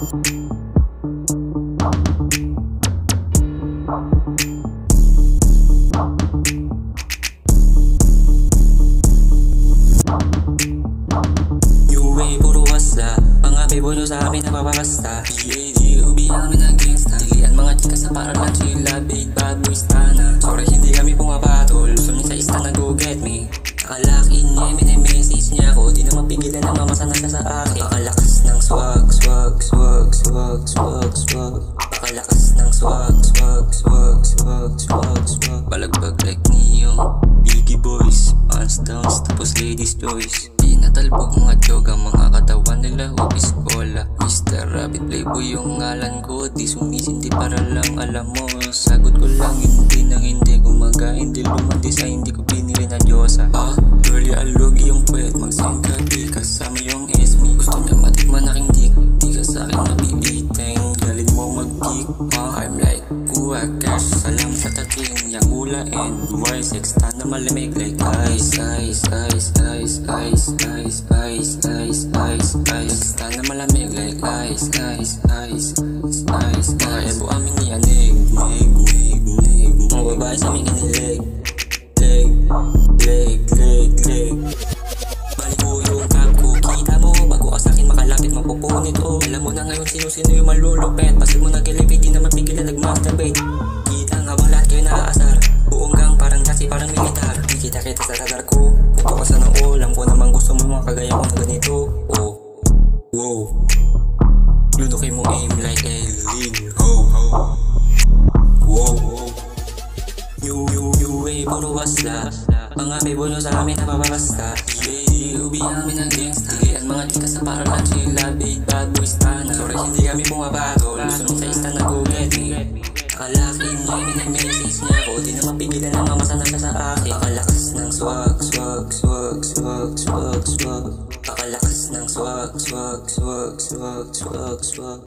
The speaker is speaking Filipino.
Puro wasla, mga bebo nyo sa amin napapakasta. PAD, ubi kami ng gangsta. Dilian mga chika sa paralan, chilla, big bad boys tana. Sorry hindi kami pumapatol, gusto niya sa ista na go get me. Nakalakin niya, message niya ako, di na mapigilan na mamasa na siya sa akin. Pakalakas ng swag, swag, swag, swag, swag, swag. Pakalakas ng swag, swag, swag, swag, swag, swag. Balagbag like Neo, Biggie Boys, hands down, tapos ladies choice. Natalbog mga joga, mga katawan nila hubis kola. Mr. Rabbit Playboy yung ngalan ko, di sumisindi para lang alam mo. Sagot ko lang hindi nang hindi gumaga, hindi lumandi sa hindi ko pinili na Diyosa. Girlie alog yung puwet, mag-sing ka, di kasama yung SME. Gusto niya matikman aking dick, di ka sa'kin mabibiteng. Galing mo mag-geek, I'm like kuha cash, salam sa tating. Yang mula and Y6 na malamig like ice, ice, ice, ice, ice, ice, ice, ice, ice, ice. Sana malamig like ice, ice, ice, ice, ice. Mga ebo amin niya nig, nig, nig, nig. Mga babae sa aming kinilig, leg, leg, leg, leg. Balik ko yung cap ko, kita mo bago ka sa'kin makalapit mapupunit ko. Alam mo na ngayon sino-sino yung malulupet. Pasig mo na kilipid, di na mapigilan nag-masturbate. Kita nga ba lahat kayo naaasar? Buong gang parang nasi, parang militar. Di kita-kita sa radar ko, puto ka sa nang ulam ko naman gusto mo mga kagaya ko na ganito. Oh, wow. Lunukin mo aim like Elin. Ho, ho. Wow, wow. New puro wasla, mga bebo nyo sa amin napapakasta. PAD, ubi amin ng gangsta. Dilian mga chika sa paralan, chilla, big bad boys tana. Sorry hindi kami pumapatol, gusto nyo sa ista na go get me. Nakalakin niya, message niya ako, di na mapigilan na mamasa na siya sa akin. Pakalakas ng swag, swag, swag, swag, swag, swag. Pakalakas ng swag, swag, swag, swag, swag, swag.